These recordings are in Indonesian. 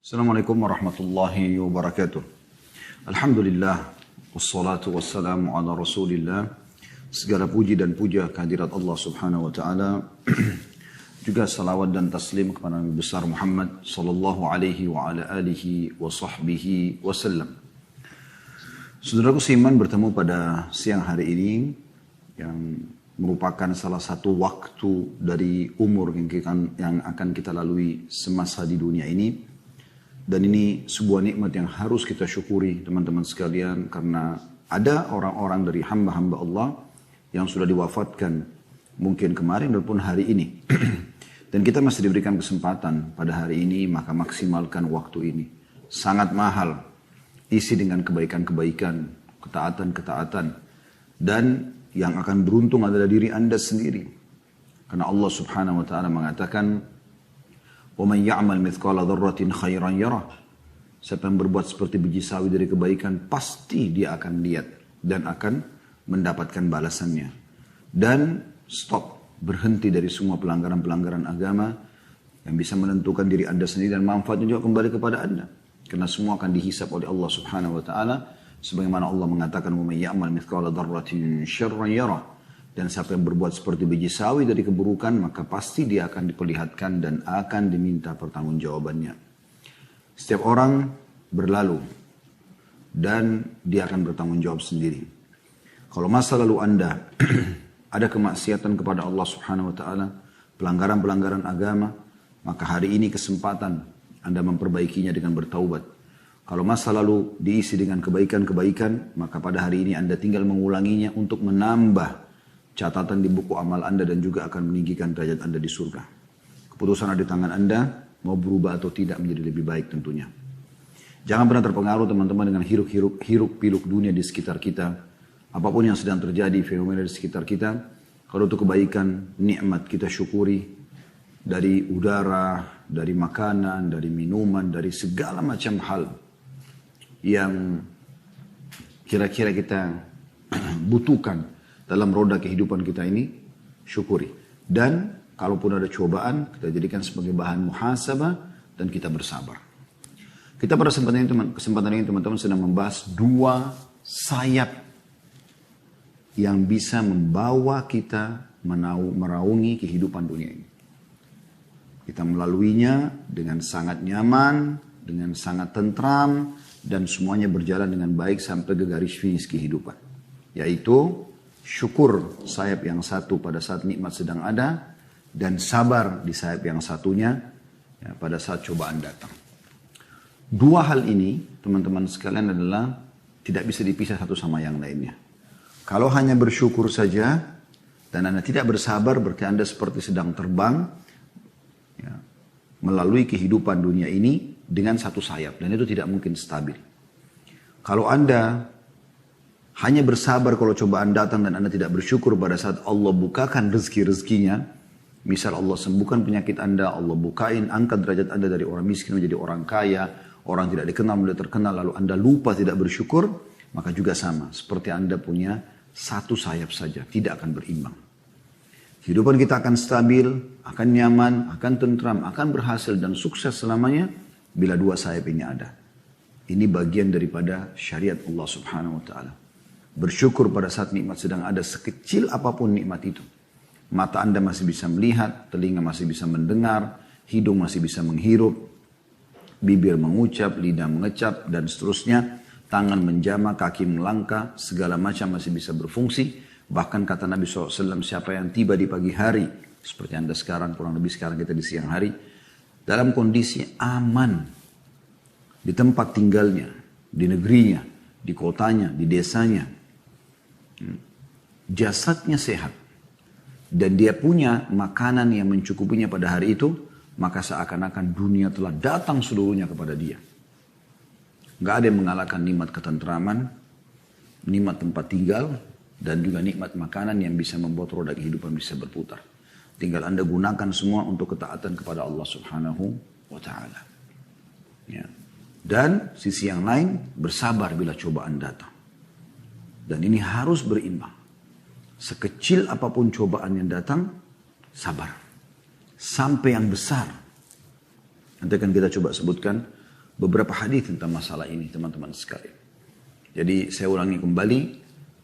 Assalamualaikum warahmatullahi wabarakatuh. Alhamdulillah, wassalatu wassalamu ala rasulillah. Segala puji dan puja kehadirat Allah subhanahu wa ta'ala. Juga salawat dan taslim kepada Nabi besar Muhammad sallallahu alaihi wa ala alihi wa sahbihi wasallam. Saudaraku seiman, bertemu pada siang hari ini yang merupakan salah satu waktu dari umur yang akan kita lalui semasa di dunia ini. Dan ini sebuah nikmat yang harus kita syukuri teman-teman sekalian, karena ada orang-orang dari hamba-hamba Allah yang sudah diwafatkan mungkin kemarin ataupun hari ini. Dan kita masih diberikan kesempatan pada hari ini, maka maksimalkan waktu ini. Sangat mahal, isi dengan kebaikan-kebaikan, ketaatan-ketaatan. Dan yang akan beruntung adalah diri Anda sendiri. Karena Allah subhanahu wa ta'ala mengatakan, وَمَنْ يَعْمَلْ مِثْقَالَ ذَرَّةٍ خَيْرًا يَرَهُ. Siapa yang berbuat seperti biji sawi dari kebaikan, pasti dia akan lihat dan akan mendapatkan balasannya. Dan stop, berhenti dari semua pelanggaran-pelanggaran agama yang bisa menentukan diri Anda sendiri dan manfaatnya juga kembali kepada Anda. Karena semua akan dihisap oleh Allah subhanahu wa ta'ala. Sebagaimana Allah mengatakan, وَمَنْ يَعْمَلْ مِثْقَالَ ذَرَّةٍ شَرًّا يَرَهُ. Dan siapa yang berbuat seperti biji sawi dari keburukan, maka pasti dia akan diperlihatkan dan akan diminta pertanggungjawabannya. Setiap orang berlalu dan dia akan bertanggung jawab sendiri. Kalau masa lalu Anda ada kemaksiatan kepada Allah subhanahu wa ta'ala, pelanggaran-pelanggaran agama, maka hari ini kesempatan Anda memperbaikinya dengan bertaubat. Kalau masa lalu diisi dengan kebaikan-kebaikan, maka pada hari ini Anda tinggal mengulanginya untuk menambah catatan di buku amal Anda dan juga akan meninggikan derajat Anda di surga. Keputusan ada di tangan Anda, mau berubah atau tidak menjadi lebih baik tentunya. Jangan pernah terpengaruh teman-teman dengan hiruk-piluk dunia di sekitar kita. Apapun yang sedang terjadi, fenomena di sekitar kita, kalau itu kebaikan, nikmat kita syukuri. Dari udara, dari makanan, dari minuman, dari segala macam hal yang kira-kira kita butuhkan dalam roda kehidupan kita ini, syukuri. Dan kalaupun ada cobaan, kita jadikan sebagai bahan muhasabah dan kita bersabar. Kita pada kesempatan ini teman-teman sedang membahas dua sayap yang bisa membawa kita meraungi kehidupan dunia ini. Kita melaluinya dengan sangat nyaman, dengan sangat tentram, dan semuanya berjalan dengan baik sampai ke garis finish kehidupan. Yaitu syukur sayap yang satu pada saat nikmat sedang ada, dan sabar di sayap yang satunya ya, pada saat cobaan datang. Dua hal ini teman-teman sekalian adalah tidak bisa dipisah satu sama yang lainnya. Kalau hanya bersyukur saja dan Anda tidak bersabar, berarti Anda seperti sedang terbang ya, melalui kehidupan dunia ini dengan satu sayap, dan itu tidak mungkin stabil. Kalau Anda hanya bersabar kalau cobaan datang dan Anda tidak bersyukur pada saat Allah bukakan rezeki-rezekinya. Misal Allah sembuhkan penyakit Anda, Allah bukain, angkat derajat Anda dari orang miskin menjadi orang kaya, orang tidak dikenal menjadi terkenal, lalu Anda lupa tidak bersyukur, maka juga sama. Seperti Anda punya satu sayap saja, tidak akan berimbang. Kehidupan kita akan stabil, akan nyaman, akan tentram, akan berhasil dan sukses selamanya bila dua sayap ini ada. Ini bagian daripada syariat Allah subhanahu wa ta'ala. Bersyukur pada saat nikmat sedang ada, sekecil apapun nikmat itu. Mata Anda masih bisa melihat, telinga masih bisa mendengar, hidung masih bisa menghirup, bibir mengucap, lidah mengecap, dan seterusnya. Tangan menjama, kaki melangkah, segala macam masih bisa berfungsi. Bahkan kata Nabi SAW, siapa yang tiba di pagi hari, seperti Anda sekarang, kurang lebih sekarang kita di siang hari, dalam kondisi aman, di tempat tinggalnya, di negerinya, di kotanya, di desanya, jasadnya sehat dan dia punya makanan yang mencukupinya pada hari itu, maka seakan-akan dunia telah datang seluruhnya kepada dia. Gak ada yang mengalahkan nikmat ketentraman, nikmat tempat tinggal, dan juga nikmat makanan yang bisa membuat roda kehidupan bisa berputar. Tinggal Anda gunakan semua untuk ketaatan kepada Allah subhanahu wa ta'ala. Ya. Dan sisi yang lain, bersabar bila cobaan datang. Dan ini harus berimbang. Sekecil apapun cobaan yang datang, sabar. Sampai yang besar. Nanti akan kita coba sebutkan beberapa hadis tentang masalah ini teman-teman sekalian. Jadi saya ulangi kembali,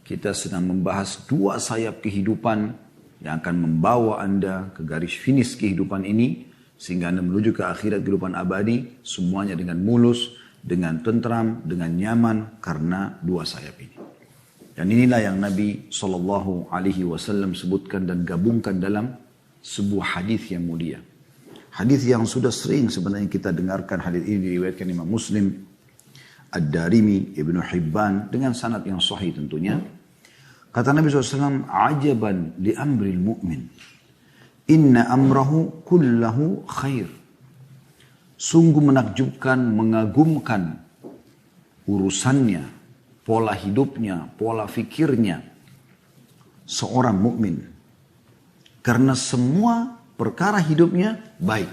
kita sedang membahas dua sayap kehidupan yang akan membawa Anda ke garis finish kehidupan ini, sehingga Anda menuju ke akhirat kehidupan abadi, semuanya dengan mulus, dengan tentram, dengan nyaman, karena dua sayap ini. Dan inilah yang Nabi SAW sebutkan dan gabungkan dalam sebuah hadis yang mulia. Hadis yang sudah sering sebenarnya kita dengarkan, hadis ini diriwayatkan Imam Muslim, Ad-Darimi, Ibnu Hibban dengan sanad yang sahih tentunya. Kata Nabi SAW, "Ajaban li amril mu'min, inna amrahu kullahu khair." Sungguh menakjubkan, mengagumkan urusannya, pola hidupnya, pola fikirnya seorang mukmin. Karena semua perkara hidupnya baik.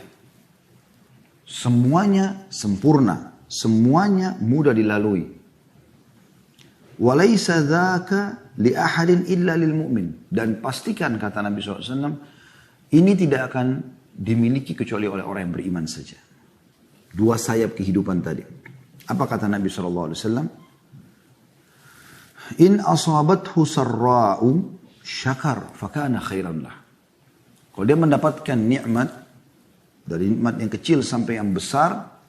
Semuanya sempurna. Semuanya mudah dilalui. Walaysa dzaka li ahadin illa lil mu'min. Dan pastikan, kata Nabi SAW, ini tidak akan dimiliki kecuali oleh orang yang beriman saja. Dua sayap kehidupan tadi. Apa kata Nabi SAW? In asabathu sarra'u syakar fakana khairan lah. Kalau dia mendapatkan nikmat, dari nikmat yang kecil sampai yang besar,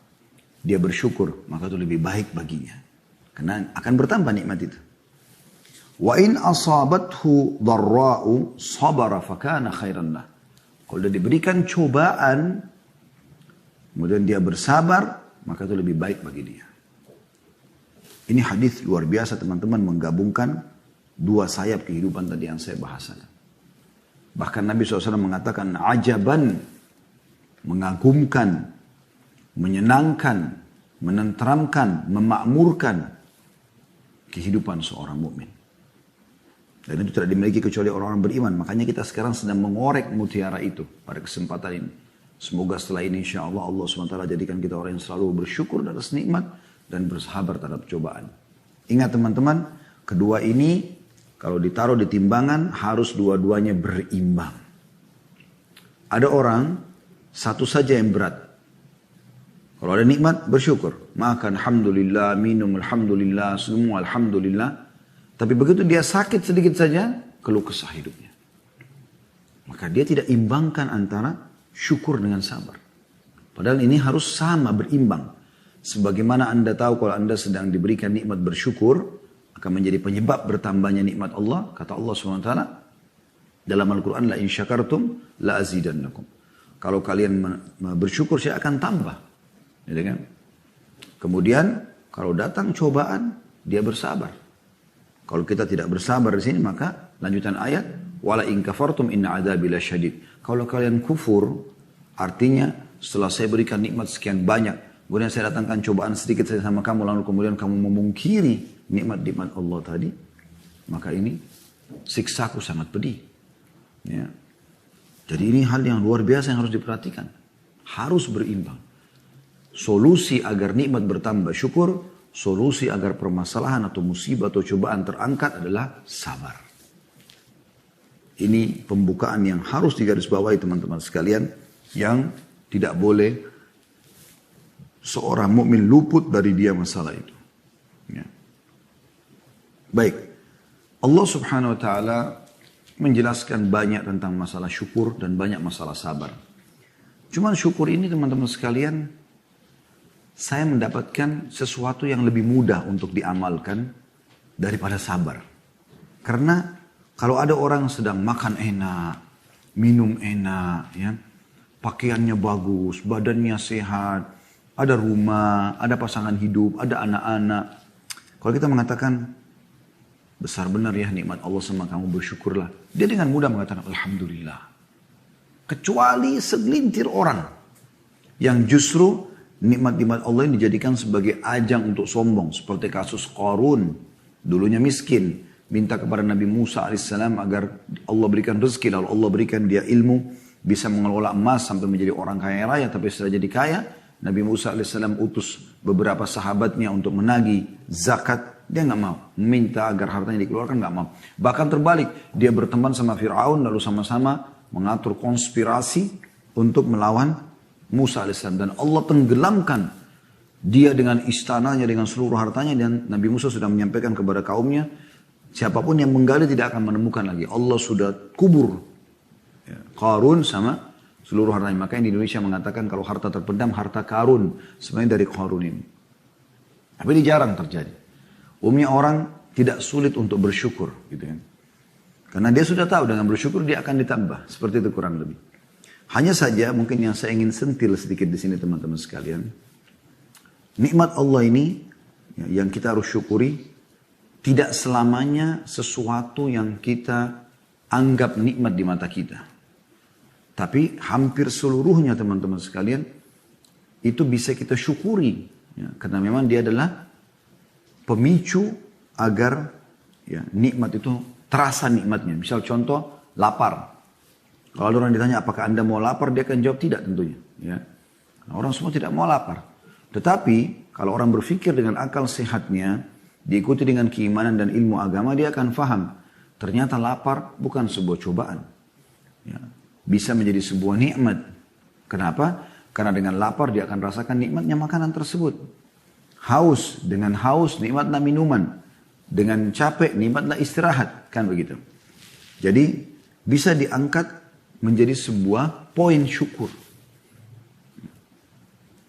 dia bersyukur, maka itu lebih baik baginya. Karena akan bertambah nikmat itu. Wa in asabathu dharra'u sabara fakana khairan lah. Kalau dia diberikan cobaan, kemudian dia bersabar, maka itu lebih baik bagi dia. Ini hadis luar biasa teman-teman, menggabungkan dua sayap kehidupan tadi yang saya bahasakan. Bahkan Nabi SAW mengatakan, ajaban, mengagumkan, menyenangkan, menenteramkan, memakmurkan kehidupan seorang mukmin. Dan itu tidak dimiliki kecuali orang-orang beriman. Makanya kita sekarang sedang mengorek mutiara itu pada kesempatan ini. Semoga setelah ini insya Allah SWT jadikan kita orang yang selalu bersyukur atas nikmat dan bersabar terhadap cobaan. Ingat teman-teman, kedua ini kalau ditaruh di timbangan harus dua-duanya berimbang. Ada orang satu saja yang berat. Kalau ada nikmat, bersyukur. Makan, alhamdulillah, minum, alhamdulillah, semua alhamdulillah. Tapi begitu dia sakit sedikit saja, keluh kesah hidupnya. Maka dia tidak imbangkan antara syukur dengan sabar. Padahal ini harus sama, berimbang. Sebagaimana Anda tahu kalau Anda sedang diberikan nikmat bersyukur, akan menjadi penyebab bertambahnya nikmat Allah. Kata Allah SWT dalam Al-Quran, la in syakartum la azidannakum. Kalau kalian bersyukur, saya akan tambah. Gitu kan? Kemudian kalau datang cobaan, dia bersabar. Kalau kita tidak bersabar di sini, maka lanjutan ayat, wala in kafartum inna adzabi lasyadid. Kalau kalian kufur, artinya setelah saya berikan nikmat sekian banyak, kemudian saya datangkan cobaan sedikit saja sama kamu, lalu kemudian kamu memungkiri nikmat-nikmat Allah tadi, maka ini siksaku sangat pedih. Ya. Jadi ini hal yang luar biasa yang harus diperhatikan. Harus berimbang. Solusi agar nikmat bertambah syukur, solusi agar permasalahan atau musibah atau cobaan terangkat adalah sabar. Ini pembukaan yang harus digarisbawahi teman-teman sekalian, yang tidak boleh seorang mukmin luput dari dia masalah itu. Ya. Baik, Allah Subhanahu Wa Taala menjelaskan banyak tentang masalah syukur dan banyak masalah sabar. Cuman syukur ini teman-teman sekalian, saya mendapatkan sesuatu yang lebih mudah untuk diamalkan daripada sabar. Karena kalau ada orang sedang makan enak, minum enak, ya, pakaiannya bagus, badannya sehat, ada rumah, ada pasangan hidup, ada anak-anak. Kalau kita mengatakan, besar benar ya nikmat Allah sama kamu, bersyukurlah. Dia dengan mudah mengatakan, alhamdulillah. Kecuali segelintir orang yang justru nikmat-nikmat Allah ini dijadikan sebagai ajang untuk sombong. Seperti kasus Qarun. Dulunya miskin. Minta kepada Nabi Musa AS agar Allah berikan rezeki. Lalu Allah berikan dia ilmu. Bisa mengelola emas sampai menjadi orang kaya raya. Tapi setelah jadi kaya, Nabi Musa AS utus beberapa sahabatnya untuk menagih zakat. Dia nggak mau. Minta agar hartanya dikeluarkan, nggak mau. Bahkan terbalik. Dia berteman sama Fir'aun. Lalu sama-sama mengatur konspirasi untuk melawan Musa AS. Dan Allah tenggelamkan Dia dengan istananya, dengan seluruh hartanya, dan Nabi Musa sudah menyampaikan kepada kaumnya, siapapun yang menggali tidak akan menemukan lagi. Allah sudah kubur Qarun sama seluruh hartanya. Makanya di Indonesia mengatakan kalau harta terpendam, harta karun. Sebenarnya dari Qarun ini. Tapi ini jarang terjadi. Umumnya orang tidak sulit untuk bersyukur. Gitu kan. Karena dia sudah tahu dengan bersyukur dia akan ditambah. Seperti itu kurang lebih. Hanya saja mungkin yang saya ingin sentil sedikit di sini teman-teman sekalian. Nikmat Allah ini yang kita harus syukuri tidak selamanya sesuatu yang kita anggap nikmat di mata kita. Tapi hampir seluruhnya teman-teman sekalian itu bisa kita syukuri. Ya, karena memang dia adalah pemicu agar ya, nikmat itu terasa nikmatnya. Misal contoh lapar. Kalau ada orang ditanya apakah Anda mau lapar, dia akan jawab tidak tentunya. Ya. Nah, orang semua tidak mau lapar. Tetapi kalau orang berpikir dengan akal sehatnya, diikuti dengan keimanan dan ilmu agama, dia akan faham. Ternyata lapar bukan sebuah cobaan. Ya, bisa menjadi sebuah nikmat. Kenapa? Karena dengan lapar dia akan rasakan nikmatnya makanan tersebut. Haus, dengan haus nikmatlah minuman. Dengan capek nikmatlah istirahat. Kan begitu. Jadi bisa diangkat menjadi sebuah poin syukur.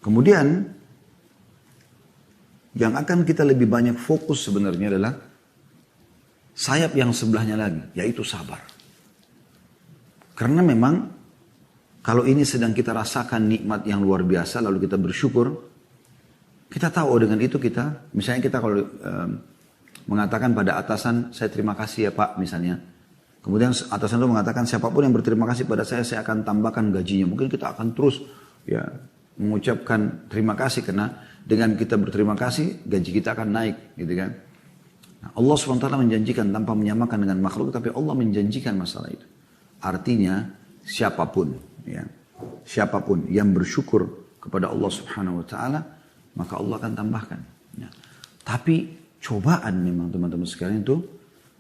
Kemudian yang akan kita lebih banyak fokus sebenarnya adalah sayap yang sebelahnya lagi, yaitu sabar. Karena memang kalau ini sedang kita rasakan nikmat yang luar biasa, lalu kita bersyukur, kita tahu dengan itu kita, misalnya kita kalau mengatakan pada atasan, saya terima kasih ya Pak misalnya. Kemudian atasan itu mengatakan siapapun yang berterima kasih pada saya akan tambahkan gajinya. Mungkin kita akan terus ya mengucapkan terima kasih karena dengan kita berterima kasih, gaji kita akan naik, gitu kan. Nah, Allah SWT menjanjikan tanpa menyamakan dengan makhluk, tapi Allah menjanjikan masalah itu. Artinya, siapapun yang bersyukur kepada Allah Subhanahu Wa Taala, maka Allah akan tambahkan. Ya. Tapi cobaan memang teman-teman sekalian itu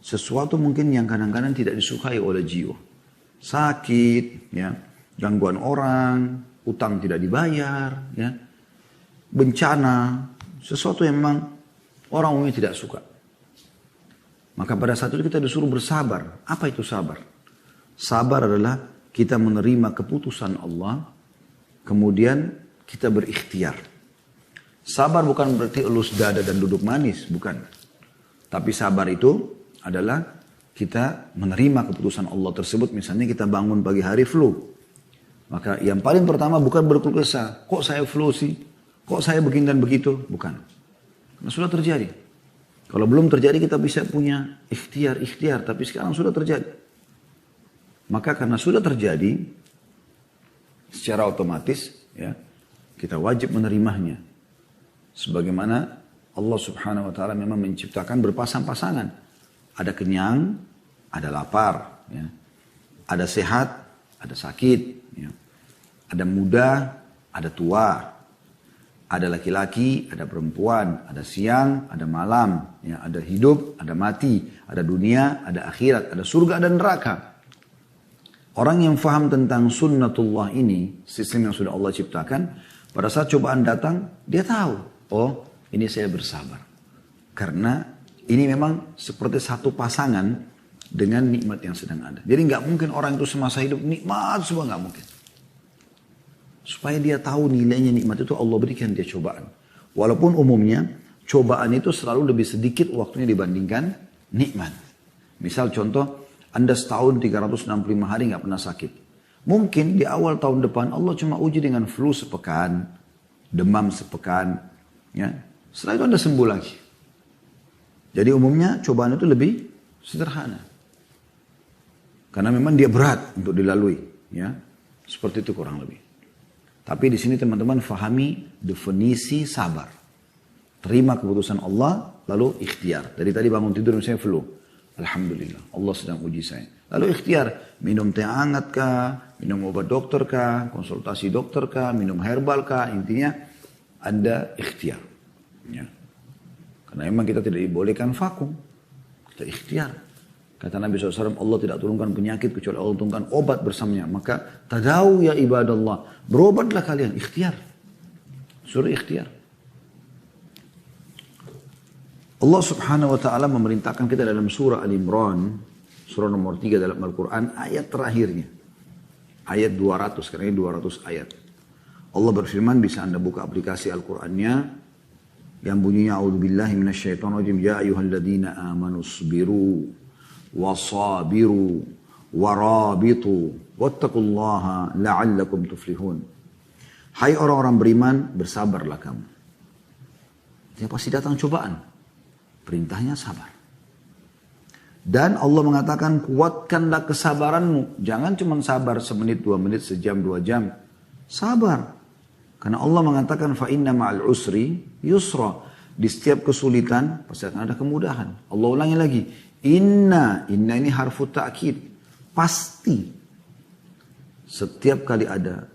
sesuatu mungkin yang kadang-kadang tidak disukai oleh jiwa. Sakit, ya, gangguan orang, utang tidak dibayar, ya. Bencana, sesuatu yang memang orang umumnya tidak suka. Maka pada saat itu kita disuruh bersabar. Apa itu sabar? Sabar adalah kita menerima keputusan Allah, kemudian kita berikhtiar. Sabar bukan berarti elus dada dan duduk manis, bukan. Tapi sabar itu adalah kita menerima keputusan Allah tersebut. Misalnya kita bangun pagi hari flu. Maka yang paling pertama bukan berkeluh kesah. Kok saya flu sih? Kok saya begini dan begitu? Bukan. Karena sudah terjadi. Kalau belum terjadi kita bisa punya ikhtiar. Tapi sekarang sudah terjadi. Maka karena sudah terjadi, secara otomatis ya kita wajib menerimanya. Sebagaimana Allah Subhanahu Wa Taala memang menciptakan berpasang-pasangan. Ada kenyang, ada lapar. Ya. Ada sehat, ada sakit. Ya. Ada muda, ada tua. Ada laki-laki, ada perempuan, ada siang, ada malam, ya, ada hidup, ada mati, ada dunia, ada akhirat, ada surga dan neraka. Orang yang faham tentang sunnatullah ini, sistem yang sudah Allah ciptakan, pada saat cobaan datang, dia tahu, oh ini saya bersabar. Karena ini memang seperti satu pasangan dengan nikmat yang sedang ada. Jadi nggak mungkin orang itu semasa hidup nikmat semua, nggak mungkin. Supaya dia tahu nilainya nikmat itu Allah berikan dia cobaan. Walaupun umumnya cobaan itu selalu lebih sedikit waktunya dibandingkan nikmat. Misal contoh, Anda setahun 365 hari nggak pernah sakit. Mungkin di awal tahun depan Allah cuma uji dengan flu sepekan, demam sepekan. Ya. Setelah itu Anda sembuh lagi. Jadi umumnya cobaan itu lebih sederhana. Karena memang dia berat untuk dilalui. Ya. Seperti itu kurang lebih. Tapi di sini teman-teman fahami definisi sabar. Terima keputusan Allah, lalu ikhtiar. Dari tadi bangun tidur misalnya flu. Alhamdulillah, Allah sedang uji saya. Lalu ikhtiar, minum teh hangat kah, minum obat dokter kah, konsultasi dokter kah, minum herbal kah, intinya Anda ikhtiar. Ya. Karena memang kita tidak dibolehkan vakum. Kita ikhtiar. Kata Nabi SAW, Allah tidak turunkan penyakit kecuali Allah turunkan obat bersamanya. Maka tadawu ya ibadallah. Berobatlah kalian, ikhtiar. Suruh ikhtiar. Allah subhanahu wa ta'ala memerintahkan kita dalam surah Al-Imran, surah nomor 3 dalam Al-Quran, ayat terakhirnya. Ayat 200, karena ini 200 ayat. Allah berfirman, bisa anda buka aplikasi Al-Qurannya, yang bunyinya, A'udzubillahi minasyaitonirrajim, Ya ayyuhalladzina amanu sabiru, wasabiru, warabitu, wattaqullaha la'allakum tuflihun. Hai orang-orang beriman, bersabarlah kamu. Ya pasti datang cobaan. Perintahnya sabar. Dan Allah mengatakan, kuatkanlah kesabaranmu. Jangan cuma sabar semenit, 2 menit, sejam, 2 jam. Sabar. Karena Allah mengatakan, fa inna ma'al usri yusra. Di setiap kesulitan, pasti akan ada kemudahan. Allah ulangi lagi. Inna ini harfu ta'kid. Pasti. Setiap kali ada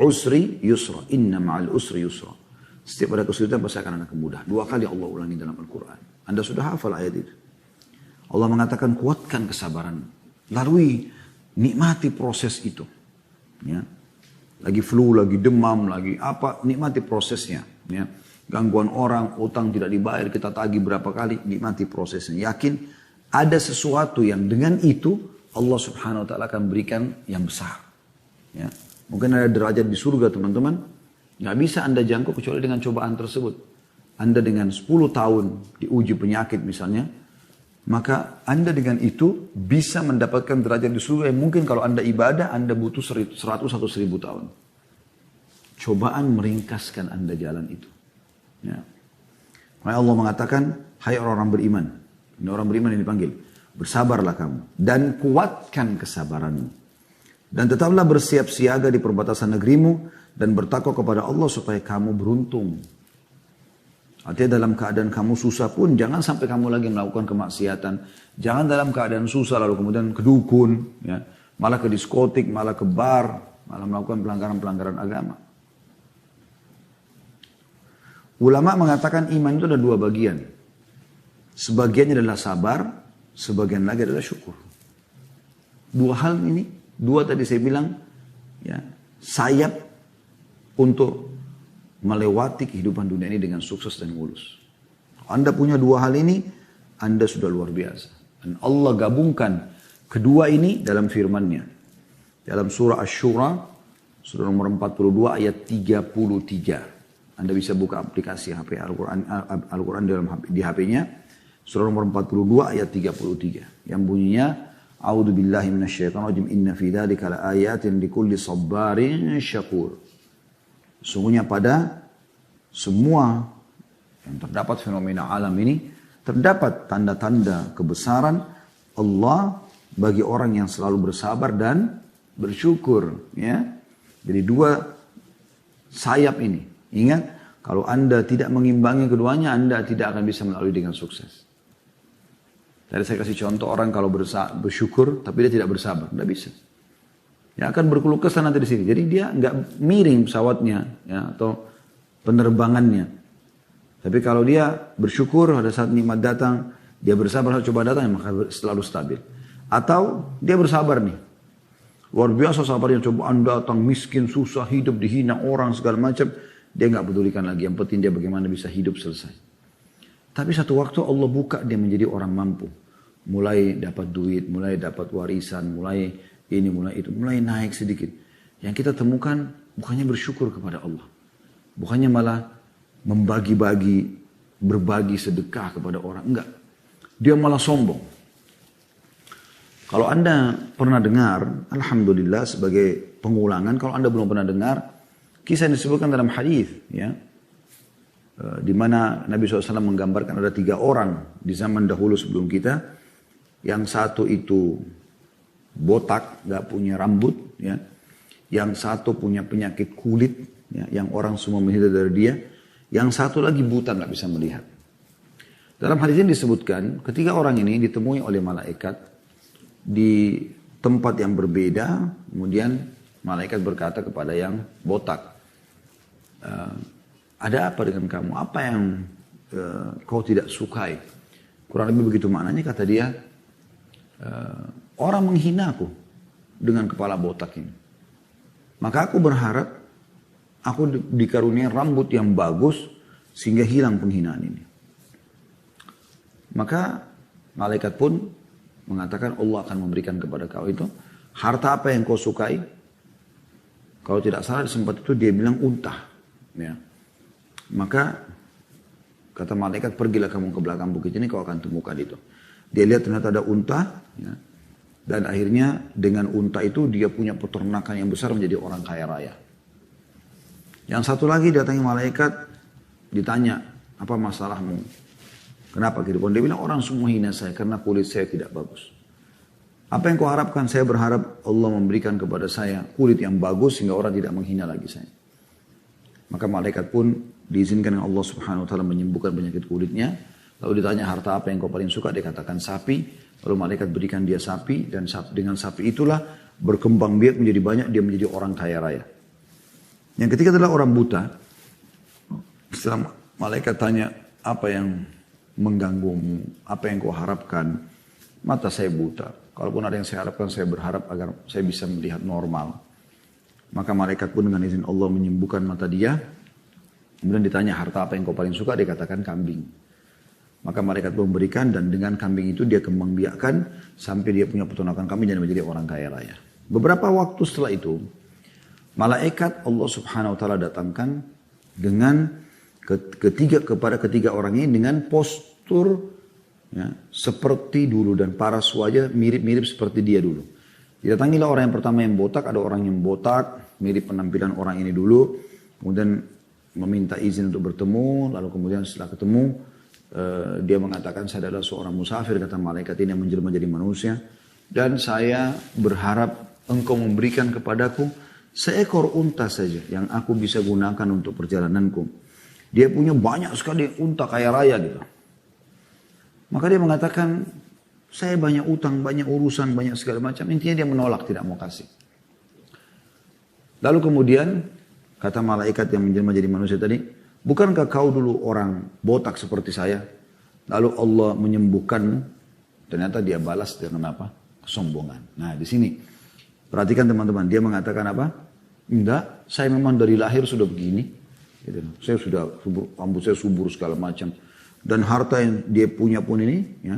usri yusra. Inna ma'al usri yusra. Setiap ada kesulitan pasti akan ada kemudahan. 2 kali Allah ulangi dalam Al-Quran. Anda sudah hafal ayat itu. Allah mengatakan kuatkan kesabaran. Lalui nikmati proses itu. Ya. Lagi flu, lagi demam, lagi apa. Nikmati prosesnya. Ya. Gangguan orang, utang tidak dibayar, kita tagih berapa kali. Nikmati prosesnya. Yakin ada sesuatu yang dengan itu Allah subhanahu wa ta'ala akan berikan yang besar. Ya. Mungkin ada derajat di surga teman-teman. Nggak bisa anda jangkau kecuali dengan cobaan tersebut. Anda dengan 10 tahun diuji penyakit misalnya, maka anda dengan itu bisa mendapatkan derajat di surga yang mungkin kalau anda ibadah, anda butuh 100 atau 1000 tahun. Cobaan meringkaskan anda jalan itu. Ya. Makanya Allah mengatakan, hai orang-orang beriman. Ini orang beriman yang dipanggil. Bersabarlah kamu. Dan kuatkan kesabaranmu. Dan tetaplah bersiap siaga di perbatasan negerimu. Dan bertakwa kepada Allah supaya kamu beruntung. Artinya dalam keadaan kamu susah pun jangan sampai kamu lagi melakukan kemaksiatan. Jangan dalam keadaan susah lalu kemudian ke dukun, ya, malah ke diskotik, malah ke bar, malah melakukan pelanggaran-pelanggaran agama. Ulama mengatakan iman itu ada 2 bagian. Sebagiannya adalah sabar, sebagian lagi adalah syukur. 2 hal ini, 2 tadi saya bilang, ya, sayap untuk melewati kehidupan dunia ini dengan sukses dan mulus. Anda punya 2 hal ini, Anda sudah luar biasa. Dan Allah gabungkan kedua ini dalam firman-Nya. Dalam surah Asy-Syura, surah nomor 42 ayat 33. Anda bisa buka aplikasi HP Al-Quran di HP-nya. Surah nomor 42 ayat 33. Yang bunyinya, A'udzu billahi minasyaitonir rajim, inna fi dzalika laayatin likulli sabbarin syakur. Sungguhnya pada semua yang terdapat fenomena alam ini, terdapat tanda-tanda kebesaran Allah bagi orang yang selalu bersabar dan bersyukur. Ya. Jadi 2 sayap ini. Ingat, kalau Anda tidak mengimbangi keduanya, Anda tidak akan bisa melalui dengan sukses. Tadi saya kasih contoh orang kalau bersyukur, tapi dia tidak bersabar. Tidak bisa. Yang akan berkeluh kesah nanti di sini. Jadi dia nggak miring pesawatnya, ya, atau penerbangannya. Tapi kalau dia bersyukur pada saat nikmat datang, dia bersabar saat coba datang, maka selalu stabil. Atau dia bersabar nih, luar biasa sabarnya, cobaan datang, miskin, susah, hidup dihina orang segala macam, dia nggak pedulikan lagi. Yang penting dia bagaimana bisa hidup selesai. Tapi satu waktu Allah buka dia menjadi orang mampu, mulai dapat duit, mulai dapat warisan, mulai ini, mulai itu, mulai naik sedikit. Yang kita temukan bukannya bersyukur kepada Allah. Bukannya malah membagi-bagi, berbagi sedekah kepada orang. Enggak. Dia malah sombong. Kalau Anda pernah dengar, Alhamdulillah sebagai pengulangan, kalau Anda belum pernah dengar, kisah yang disebutkan dalam hadis, ya, di mana Nabi SAW menggambarkan ada 3 orang di zaman dahulu sebelum kita. Yang satu itu botak, gak punya rambut, ya. Yang satu punya penyakit kulit, ya, yang orang semua menghindar dari dia. Yang satu lagi buta, gak bisa melihat. Dalam hadis ini disebutkan, ketiga orang ini ditemui oleh malaikat di tempat yang berbeda. Kemudian malaikat berkata kepada yang botak, ada apa dengan kamu? Apa yang kau tidak sukai? Kurang lebih begitu maknanya, kata dia, orang menghina aku dengan kepala botak ini. Maka aku berharap aku dikaruniai rambut yang bagus sehingga hilang penghinaan ini. Maka malaikat pun mengatakan Allah akan memberikan kepada kau itu harta apa yang kau sukai. Kalau tidak salah di sempat itu dia bilang unta. Ya. Maka kata malaikat, pergilah kamu ke belakang bukit ini, kau akan temukan itu. Dia lihat ternyata ada unta. Ya. Dan akhirnya dengan unta itu dia punya peternakan yang besar, menjadi orang kaya raya. Yang satu lagi datangi malaikat, ditanya, apa masalahmu? Kenapa kehidupan? Dia bilang, orang semua hina saya karena kulit saya tidak bagus. Apa yang kau harapkan? Saya berharap Allah memberikan kepada saya kulit yang bagus sehingga orang tidak menghina lagi saya. Maka malaikat pun diizinkan oleh Allah Subhanahu wa taala menyembuhkan penyakit kulitnya. Lalu ditanya, harta apa yang kau paling suka? Dia katakan sapi. Lalu malaikat berikan dia sapi, dan dengan sapi itulah berkembang biak menjadi banyak, dia menjadi orang kaya raya. Yang ketiga adalah orang buta. Setelah malaikat tanya, apa yang mengganggumu? Apa yang kau harapkan? Mata saya buta. Kalaupun ada yang saya harapkan, saya berharap agar saya bisa melihat normal. Maka malaikat pun dengan izin Allah menyembuhkan mata dia. Kemudian ditanya, harta apa yang kau paling suka? Dia katakan kambing. Maka malaikat pun memberikan, dan dengan kambing itu dia kembang biakkan sampai dia punya peternakan kambing dan menjadi orang kaya raya. Beberapa waktu setelah itu, malaikat Allah Subhanahu wa taala datangkan dengan kepada ketiga orang ini dengan postur ya, seperti dulu, dan paras wajah mirip-mirip seperti dia dulu. Didatangilah orang yang pertama yang botak, ada orang yang botak, mirip penampilan orang ini dulu, kemudian meminta izin untuk bertemu, lalu kemudian setelah ketemu, dia mengatakan, saya adalah seorang musafir, kata malaikat ini yang menjelma jadi manusia, dan saya berharap engkau memberikan kepadaku seekor unta saja yang aku bisa gunakan untuk perjalananku. Dia punya banyak sekali unta kaya raya gitu. Maka dia mengatakan, saya banyak utang, banyak urusan, banyak segala macam. Intinya dia menolak, tidak mau kasih. Lalu kemudian kata malaikat yang menjelma jadi manusia tadi, bukankah kau dulu orang botak seperti saya? Lalu Allah menyembuhkanmu. Ternyata dia balas dengan apa? Kesombongan. Nah di sini perhatikan teman-teman, dia mengatakan apa? Enggak, saya memang dari lahir sudah begini. Gitu. Saya sudah rambut saya subur segala macam. Dan harta yang dia punya pun ini, ya.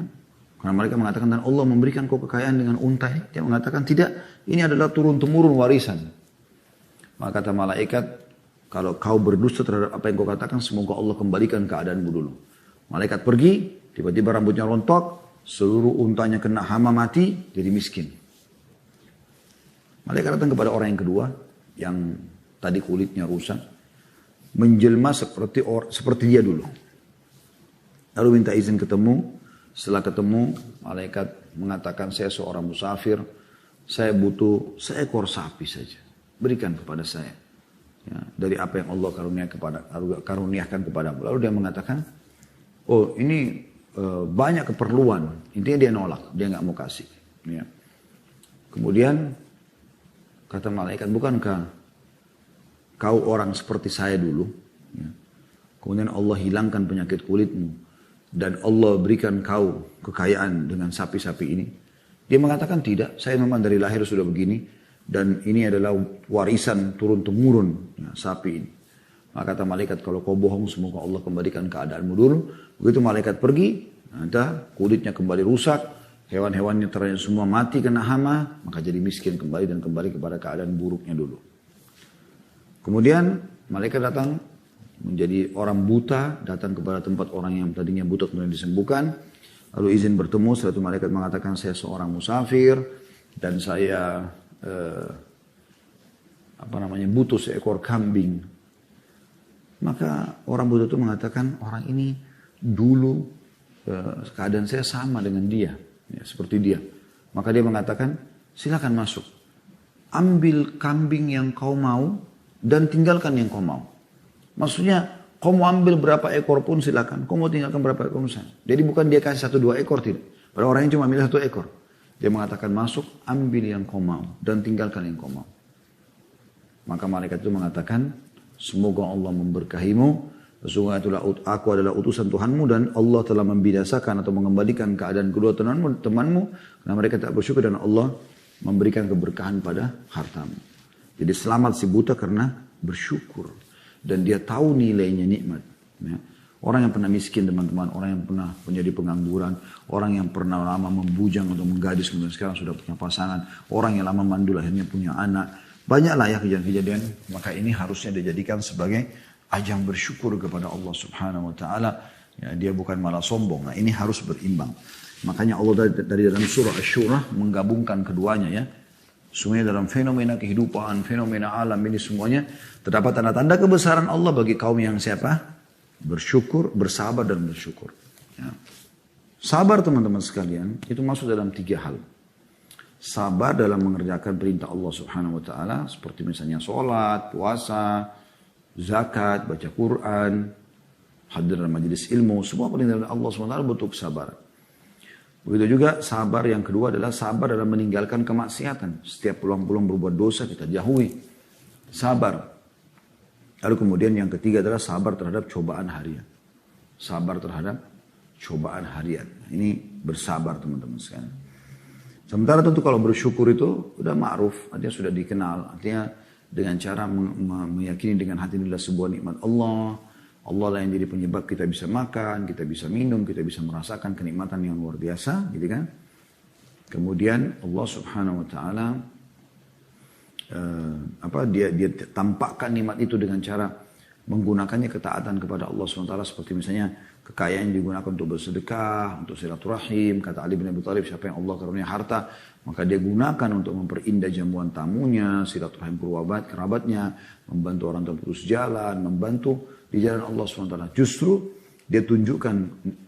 Karena mereka mengatakan, dan Allah memberikan kau kekayaan dengan unta ini. Dia mengatakan, tidak, ini adalah turun-temurun warisan. Maka kata malaikat, kalau kau berdusta terhadap apa yang kau katakan, semoga Allah kembalikan keadaanmu dulu. Malaikat pergi, tiba-tiba rambutnya rontok, seluruh untanya kena hama mati, jadi miskin. Malaikat datang kepada orang yang kedua, yang tadi kulitnya rusak, menjelma seperti dia dulu. Lalu minta izin ketemu. Setelah ketemu, malaikat mengatakan, saya seorang musafir, saya butuh seekor sapi saja. Berikan kepada saya. Ya, dari apa yang Allah karuniakan kepadamu. Lalu dia mengatakan, oh ini banyak keperluan. Intinya dia nolak, dia nggak mau kasih. Ya. Kemudian kata malaikat, bukankah kau orang seperti saya dulu? Ya. Kemudian Allah hilangkan penyakit kulitmu. Dan Allah berikan kau kekayaan dengan sapi-sapi ini. Dia mengatakan tidak, saya memang dari lahir sudah begini. Dan ini adalah warisan turun-temurun ya, sapi ini. Maka kata malaikat, kalau kau bohong semoga Allah kembalikan keadaanmu dulu. Begitu malaikat pergi, ada kulitnya kembali rusak. Hewan-hewannya ternyata semua mati kena hama. Maka jadi miskin kembali dan kembali kepada keadaan buruknya dulu. Kemudian malaikat datang. Menjadi orang buta, datang kepada tempat orang yang tadinya buta kemudian disembuhkan. Lalu izin bertemu, setelah itu malaikat mengatakan, saya seorang musafir dan saya butuh seekor kambing. Maka orang buta itu mengatakan, orang ini dulu keadaan saya sama dengan dia, ya, seperti dia. Maka dia mengatakan, silakan masuk. Ambil kambing yang kau mau dan tinggalkan yang kau mau. Maksudnya, kau mau ambil berapa ekor pun silakan. Kau mau tinggalkan berapa ekor pun silakan. Jadi bukan dia kasih 1-2 ekor, tidak. Pada orang yang cuma ambil 1 ekor. Dia mengatakan masuk, ambil yang kau mau. Dan tinggalkan yang kau mau. Maka malaikat itu mengatakan, semoga Allah memberkahimu. Sesungguhnya aku adalah utusan Tuhanmu. Dan Allah telah membinasakan atau mengembalikan keadaan kedua temanmu. Karena mereka tak bersyukur dan Allah memberikan keberkahan pada hartamu. Jadi selamat si buta karena bersyukur. Dan dia tahu nilainya nikmat. Ya. Orang yang pernah miskin teman-teman, orang yang pernah menjadi pengangguran, orang yang pernah lama membujang atau menggadis kemudian sekarang sudah punya pasangan, orang yang lama mandul akhirnya punya anak. Banyaklah ya kejadian-kejadian, maka ini harusnya dijadikan sebagai ajang bersyukur kepada Allah Subhanahu wa taala. Ya, dia bukan malah sombong. Nah, ini harus berimbang. Makanya Allah dari dalam surah Asy-Syura menggabungkan keduanya ya. Semuanya dalam fenomena kehidupan, fenomena alam ini semuanya terdapat tanda-tanda kebesaran Allah bagi kaum yang siapa? Bersyukur, bersabar dan bersyukur. Ya. Sabar teman-teman sekalian itu masuk dalam 3 hal. Sabar dalam mengerjakan perintah Allah Subhanahu wa taala seperti misalnya sholat, puasa, zakat, baca Quran, hadir dalam majelis ilmu, semua perintah Allah Subhanahu wa taala butuh kesabaran. Begitu juga sabar yang kedua adalah sabar dalam meninggalkan kemaksiatan. Setiap peluang-peluang berbuat dosa kita jauhi. Sabar. Lalu kemudian yang ketiga adalah sabar terhadap cobaan harian. Sabar terhadap cobaan harian. Ini bersabar teman-teman sekalian. Sementara tentu kalau bersyukur itu sudah ma'ruf, artinya sudah dikenal. Artinya dengan cara meyakini dengan hati ini adalah sebuah nikmat Allah. Allah lah yang jadi penyebab kita bisa makan, kita bisa minum, kita bisa merasakan kenikmatan yang luar biasa, gitu kan? Kemudian Allah Subhanahu wa taala dia tampakkan nikmat itu dengan cara menggunakannya ketaatan kepada Allah Subhanahu wa taala seperti misalnya kekayaan yang digunakan untuk bersedekah, untuk silaturahim. Kata Ali bin Abi Thalib, siapa yang Allah karunia harta, maka dia gunakan untuk memperindah jamuan tamunya, silaturahim kerabatnya, membantu orang terputus jalan, membantu di jalan Allah SWT. Justru dia tunjukkan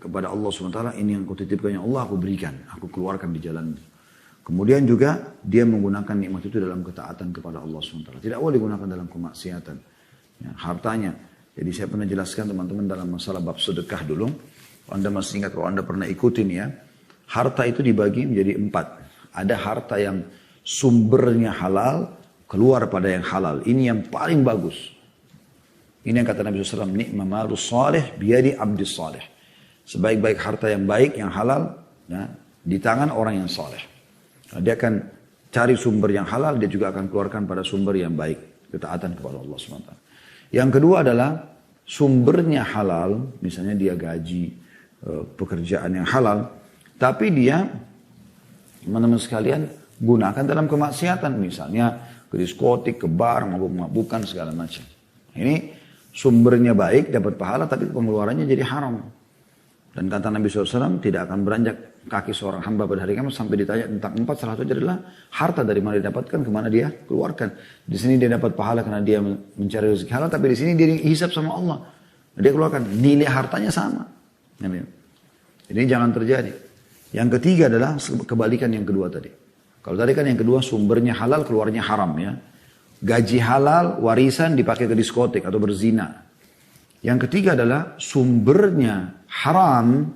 kepada Allah SWT, ini yang kau titipkan ya Allah, aku berikan, aku keluarkan di jalan. Kemudian juga dia menggunakan nikmat itu dalam ketaatan kepada Allah SWT. Tidak boleh digunakan dalam kemaksiatan. Ya, hartanya. Jadi saya pernah jelaskan teman-teman dalam masalah bab sedekah dulu. Kalau Anda masih ingat, kalau Anda pernah ikutin ya. Harta itu dibagi menjadi 4. Ada harta yang sumbernya halal, keluar pada yang halal. Ini yang paling bagus. Ini yang kata Nabi SAW, ni'ma malus salih biyadi abdis salih. Sebaik-baik harta yang baik, yang halal, ya, di tangan orang yang saleh. Nah, dia akan cari sumber yang halal, dia juga akan keluarkan pada sumber yang baik. Ketaatan kepada Allah SWT. Yang kedua adalah sumbernya halal, misalnya dia gaji, pekerjaan yang halal, tapi dia, teman-teman sekalian, gunakan dalam kemaksiatan, misalnya ke diskotik, ke bar, mabuk-mabukan, segala macam. Ini sumbernya baik, dapat pahala, tapi pengeluarannya jadi haram. Dan kata Nabi SAW, tidak akan beranjak kaki seorang hamba pada hari kiamat sampai ditanya tentang 4, salah satu adalah harta dari mana didapatkan, kemana dia keluarkan. Di sini dia dapat pahala karena dia mencari rezeki halal, tapi di sini dia hisab sama Allah. Dia keluarkan, nilai hartanya sama. Ini jangan terjadi. Yang ketiga adalah kebalikan yang kedua tadi. Kalau tadi kan yang kedua sumbernya halal, keluarnya haram ya. Gaji halal, warisan dipakai ke diskotik atau berzina. Yang ketiga adalah sumbernya haram,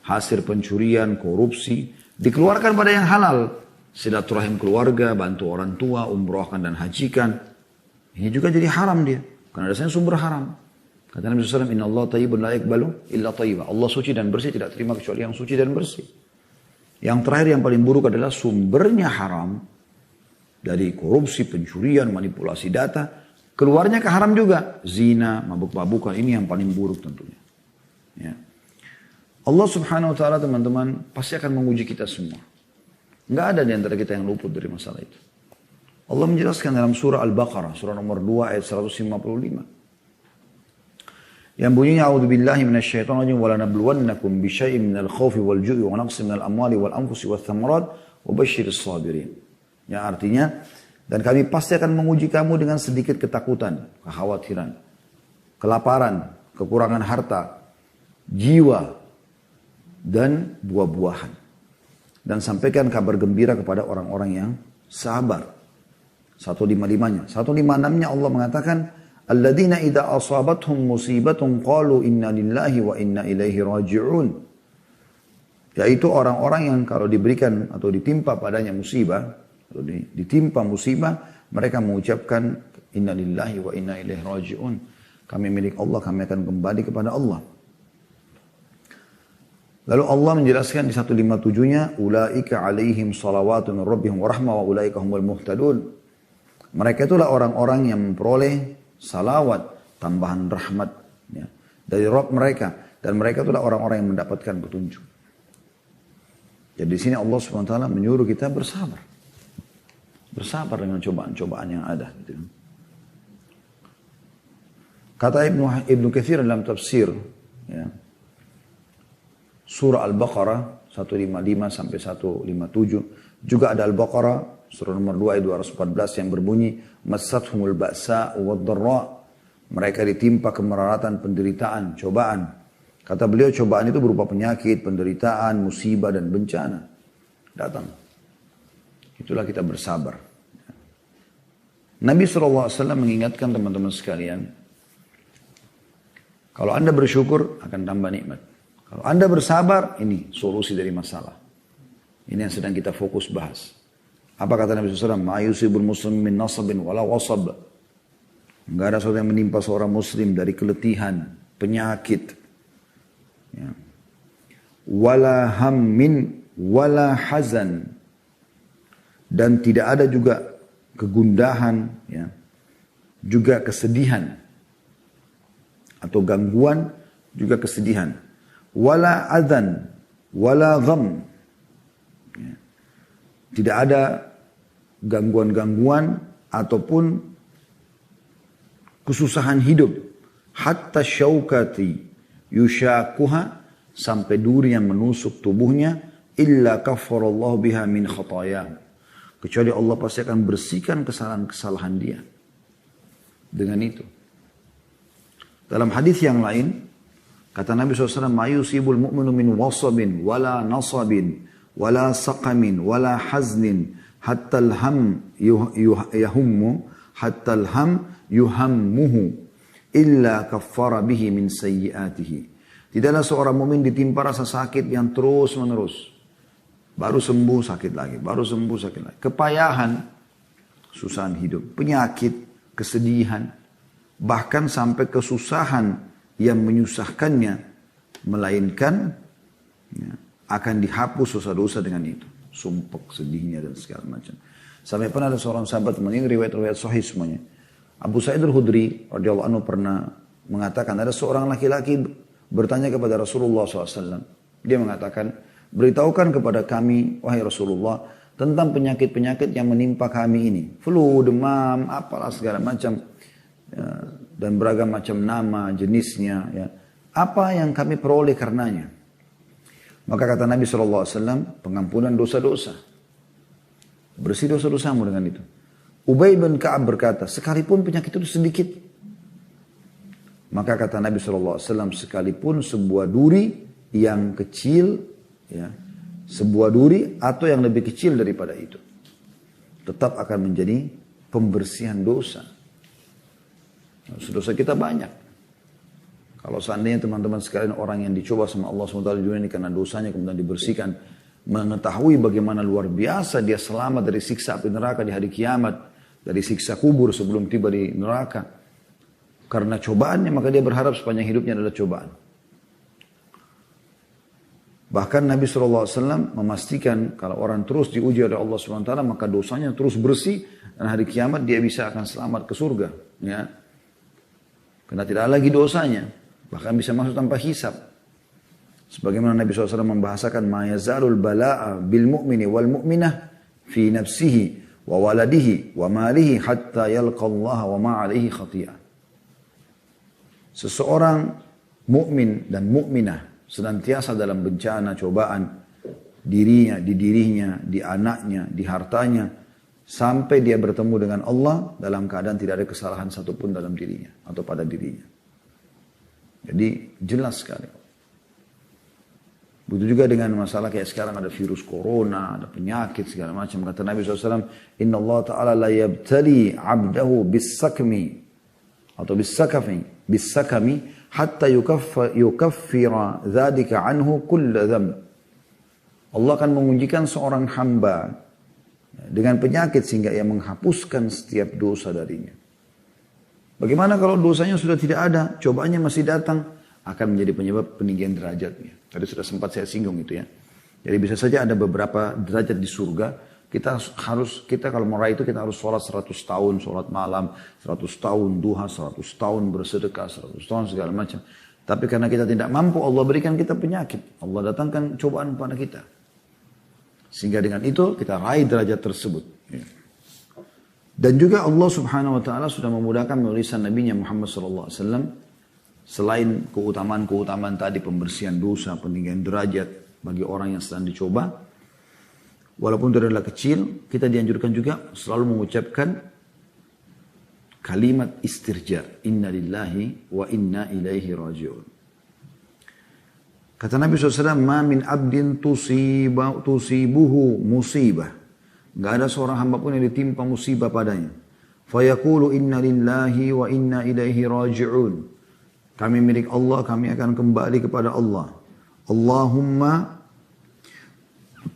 hasil pencurian, korupsi, dikeluarkan pada yang halal. Silaturahim keluarga, bantu orang tua, umrohkan dan hajikan. Ini juga jadi haram dia. Karena dasarnya sumber haram. Kata Nabi SAW, Inna Allah tayyibun la yakbalu illa tayyibah. Allah suci dan bersih, tidak terima kecuali yang suci dan bersih. Yang terakhir yang paling buruk adalah sumbernya haram. Dari korupsi, pencurian, manipulasi data, keluarnya ke haram juga. Zina, mabuk-mabukan, ini yang paling buruk tentunya. Ya. Allah Subhanahu wa taala teman-teman pasti akan menguji kita semua. Enggak ada di antara kita yang luput dari masalah itu. Allah menjelaskan dalam surah Al-Baqarah, surah nomor 2 ayat 155. Yang bunyinya a'udzubillahi minasyaitonir rajim wa lanabluwannakum bisyai'in minal khaufi wal ju'i wa naqsin minal amwali wal anfusi wath thamarat wa basyyiris sabirin. Ya artinya, dan kami pasti akan menguji kamu dengan sedikit ketakutan, kekhawatiran, kelaparan, kekurangan harta, jiwa, dan buah-buahan. Dan sampaikan kabar gembira kepada orang-orang yang sabar. 155-nya. 156-nya Allah mengatakan, Alladzina idza asabathum musibatun qalu inna lillahi wa inna ilaihi raji'un. Yaitu orang-orang yang kalau diberikan atau ditimpa padanya musibah, kalau ditimpa musibah, mereka mengucapkan inna lillahi wa inna ilaihi raji'un. Kami milik Allah, kami akan kembali kepada Allah. Lalu Allah menjelaskan di 157-nya, ulaika alaihim salawatu min rabbihim wa rahmah wa ulaika humul muhtadun. Mereka itulah orang-orang yang memperoleh salawat, tambahan rahmat ya, dari Rabb mereka. Dan mereka itulah orang-orang yang mendapatkan petunjuk. Jadi di sini Allah SWT menyuruh kita bersabar. Bersabar dengan cobaan-cobaan yang ada. Gitu. Kata Ibnu Katsir dalam tafsir, ya, surah Al-Baqarah 155 sampai 157, juga ada Al-Baqarah surah nomor 2 ayat 214 yang berbunyi, "Massathumul ba'sa wad-dharra." Mereka ditimpa kemeraratan, penderitaan, cobaan. Kata beliau, cobaan itu berupa penyakit, penderitaan, musibah dan bencana datang. Itulah kita bersabar. Nabi SAW mengingatkan teman-teman sekalian, kalau Anda bersyukur akan tambah nikmat. Kalau Anda bersabar, ini solusi dari masalah. Ini yang sedang kita fokus bahas. Apa kata Nabi SAW? "Ma yusibul muslim min nasabin wala wasab." Enggak ada sesuatu yang menimpa seorang muslim dari keletihan, penyakit. Ya. Wala hammin wala hazan. Dan tidak ada juga kegundahan, ya, juga kesedihan atau gangguan, juga kesedihan. Wala adzan, wala gham. Ya. Tidak ada gangguan-gangguan ataupun kesusahan hidup. Hatta syaukati yushakuha, sampai duri yang menusuk tubuhnya, illa kaffarallahu biha min khatayah. Kecuali Allah pasti akan bersihkan kesalahan-kesalahan dia dengan itu. Dalam hadis yang lain, kata Nabi SAW, "Ma yusibul mu'minu min wasabin, wala nasabin, wala saqamin, wala haznin, hatta al-ham yahummu, hatta al-ham yuhammuhu, illa kaffara bihi min sayyiatihi." Tidaklah seorang mukmin ditimpa rasa sakit yang terus menerus. Baru sembuh sakit lagi, baru sembuh sakit lagi. Kepayahan, kesusahan hidup, penyakit, kesedihan, bahkan sampai kesusahan yang menyusahkannya, melainkan ya, akan dihapus dosa-dosa dengan itu. Sumpek, sedihnya dan segala macam. Sampai pernah ada seorang sahabat, ini riwayat-riwayat sahih semuanya. Abu Sa'id al-Khudri radhiyallahu anhu pernah mengatakan, ada seorang laki-laki bertanya kepada Rasulullah SAW. Dia mengatakan, "Beritahukan kepada kami, wahai Rasulullah, tentang penyakit-penyakit yang menimpa kami ini. Flu, demam, apalah segala macam. Ya, dan beragam macam nama, jenisnya. Ya. Apa yang kami peroleh karenanya?" Maka kata Nabi SAW, pengampunan dosa-dosa. Bersih dosa-dosamu dengan itu. Ubay bin Ka'ab berkata, sekalipun penyakit itu sedikit. Maka kata Nabi SAW, sekalipun sebuah duri yang kecil, ya, sebuah duri atau yang lebih kecil daripada itu, tetap akan menjadi pembersihan dosa. Dosa kita banyak. Kalau seandainya teman-teman sekalian orang yang dicoba sama Allah SWT di dunia ini karena dosanya kemudian dibersihkan, mengetahui bagaimana luar biasa dia selamat dari siksa api neraka di hari kiamat, dari siksa kubur sebelum tiba di neraka. Karena cobaannya, maka dia berharap sepanjang hidupnya adalah cobaan. Bahkan Nabi SAW memastikan kalau orang terus diuji oleh Allah SWT, maka dosanya terus bersih, dan hari kiamat dia bisa akan selamat ke surga. Ya. Karena tidak ada lagi dosanya, bahkan bisa masuk tanpa hisab. Sebagaimana Nabi SAW membahasakan, "Ma yazalul bala'a bil mu'mini wal mu'minah fi nafsihi wa waladihi wa malihi hatta yalqa Allah wa ma alaihi khati'ah." Seseorang mukmin dan mukminah senantiasa dalam bencana, cobaan, dirinya, di anaknya, di hartanya, sampai dia bertemu dengan Allah dalam keadaan tidak ada kesalahan satupun dalam dirinya atau pada dirinya. Jadi jelas sekali. Begitu juga dengan masalah kayak sekarang ada virus corona, ada penyakit segala macam. Kata Nabi SAW, "Inna Allah Ta'ala la yabtali abdahu bis-sakmi atau bis-sakami hatta yukaffira dzalika anhu kull dzamb." Allah akan mengujikan seorang hamba dengan penyakit sehingga ia menghapuskan setiap dosa darinya. Bagaimana kalau dosanya sudah tidak ada, cobaannya masih datang, akan menjadi penyebab peninggian derajatnya. Tadi sudah sempat saya singgung itu ya. Jadi bisa saja ada beberapa derajat di surga. Kita kalau mau raih itu kita harus sholat 100 tahun, sholat malam, 100 tahun duha, 100 tahun bersedekah, 100 tahun segala macam. Tapi karena kita tidak mampu, Allah berikan kita penyakit. Allah datangkan cobaan kepada kita. Sehingga dengan itu kita raih derajat tersebut. Dan juga Allah subhanahu wa ta'ala sudah memudahkan melalui Nabi Muhammad SAW. Selain keutamaan-keutamaan tadi, pembersihan dosa, peninggian derajat bagi orang yang sedang dicoba. Walaupun itu adalah kecil, kita dianjurkan juga selalu mengucapkan kalimat istirja, inna lillahi wa inna ilaihi raji'un. Kata Nabi SAW, ma min abdin tusibuhu musibah. Gak ada seorang hamba pun yang ditimpa musibah padanya. Fayaqulu inna lillahi wa inna ilaihi raji'un. Kami milik Allah, kami akan kembali kepada Allah.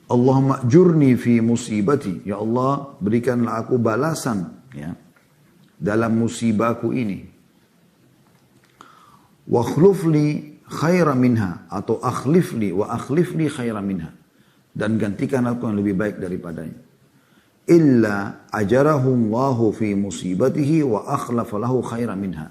Allahumma jurni fi musibati. Ya Allah, berikanlah aku balasan, ya, dalam musibahku ini. Wa akhlifli khaira minha, atau akhlifli wa akhlifli khaira minha, dan gantikan aku yang lebih baik daripadanya. Illa ajarahu Allahu fi musibatihi wa akhlafa lahu khaira minha.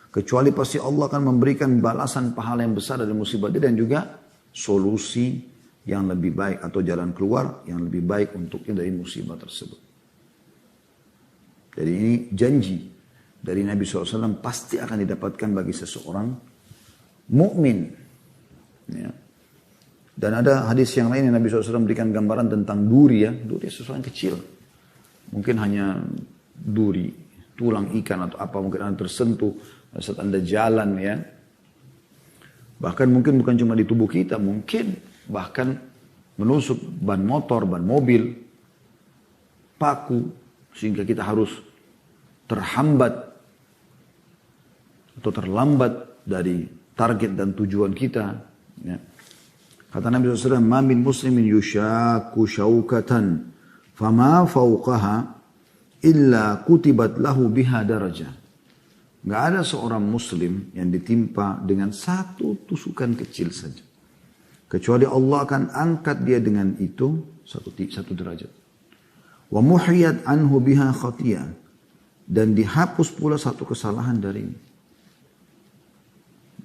Kecuali pasti Allah akan memberikan balasan pahala yang besar dari musibah itu, dan juga solusi yang lebih baik atau jalan keluar yang lebih baik untuknya dari musibah tersebut. Jadi ini janji dari Nabi SAW pasti akan didapatkan bagi seseorang mukmin. Ya. Dan ada hadis yang lain yang Nabi SAW berikan gambaran tentang duri, ya. Duri sesuatu yang kecil. Mungkin hanya duri, tulang ikan atau apa, mungkin Anda tersentuh saat Anda jalan, ya. Bahkan mungkin bukan cuma di tubuh kita, mungkin bahkan menusuk ban motor, ban mobil, paku, sehingga kita harus terhambat atau terlambat dari target dan tujuan kita. Ya. Kata Nabi SAW, ma min muslimin yushaku syaukatan fama fauqaha illa kutibat lahu biha darajah. Gak ada seorang muslim yang ditimpa dengan satu tusukan kecil saja, kecuali Allah akan angkat dia dengan itu satu derajat. Wa muhiyat anhu biha khatiyah, dan dihapus pula satu kesalahan darinya.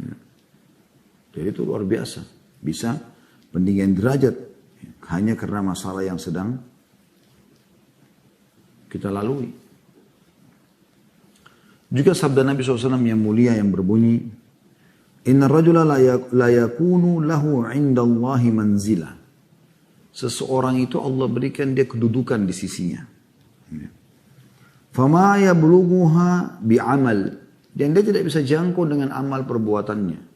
Ya. Jadi itu luar biasa. Bisa peninggian derajat hanya karena masalah yang sedang kita lalui. Juga sabda Nabi SAW yang mulia yang berbunyi, inna rajula la yakunu lahu indallahi manzilah. Seseorang itu Allah berikan dia kedudukan di sisinya. Ya. Fama yablughuha bi'amal, dan dia tidak bisa jangkau dengan amal perbuatannya.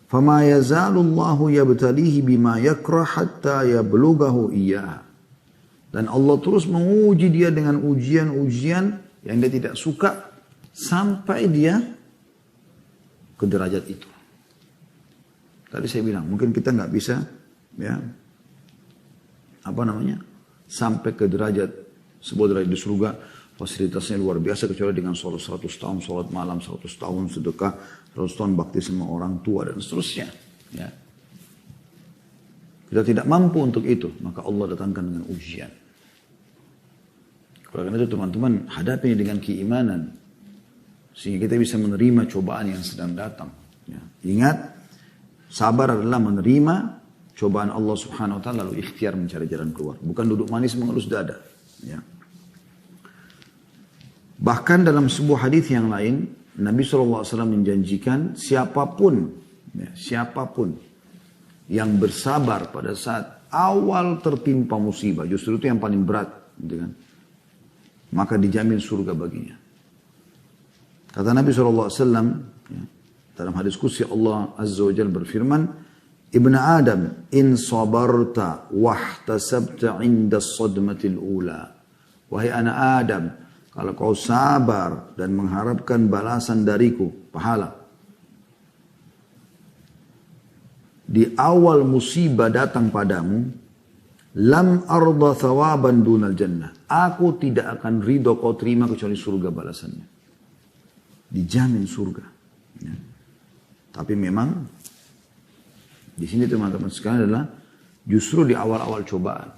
Fama yazalullahu yabtalihi bima yakrah hatta yablughahu iyyaha. Dan Allah terus menguji dia dengan ujian-ujian yang dia tidak suka sampai dia ke derajat itu. Tadi saya bilang mungkin kita nggak bisa, ya, sampai ke derajat sebuah derajat di surga. Fasilitasnya luar biasa, kecuali dengan sholat 100 tahun, sholat malam 100 tahun, sedekah 100 tahun, bakti sama orang tua, dan seterusnya. Ya. Kita tidak mampu untuk itu, maka Allah datangkan dengan ujian. Karena itu teman-teman, hadapi dengan keimanan, sehingga kita bisa menerima cobaan yang sedang datang. Ya. Ingat, sabar adalah menerima cobaan Allah Subhanahu Wa Taala, lalu ikhtiar mencari jalan keluar. Bukan duduk manis mengelus dada. Ya. Bahkan dalam sebuah hadis yang lain, Nabi SAW menjanjikan siapapun yang bersabar pada saat awal tertimpa musibah, justru itu yang paling berat, gitu kan? Maka dijamin surga baginya. Kata Nabi SAW, ya, dalam hadis qudsi Allah Azza wa Jalla berfirman, Ibn Adam, in sabarta wahtasabta inda sadmatil ula. Wahai anak Adam, kalau kau sabar dan mengharapkan balasan dariku, pahala, di awal musibah datang padamu, lam arda thawaban dunal jannah. Aku tidak akan ridho kau terima kecuali surga balasannya. Dijamin surga. Ya. Tapi memang di sini teman-teman sekalian adalah justru di awal-awal cobaan.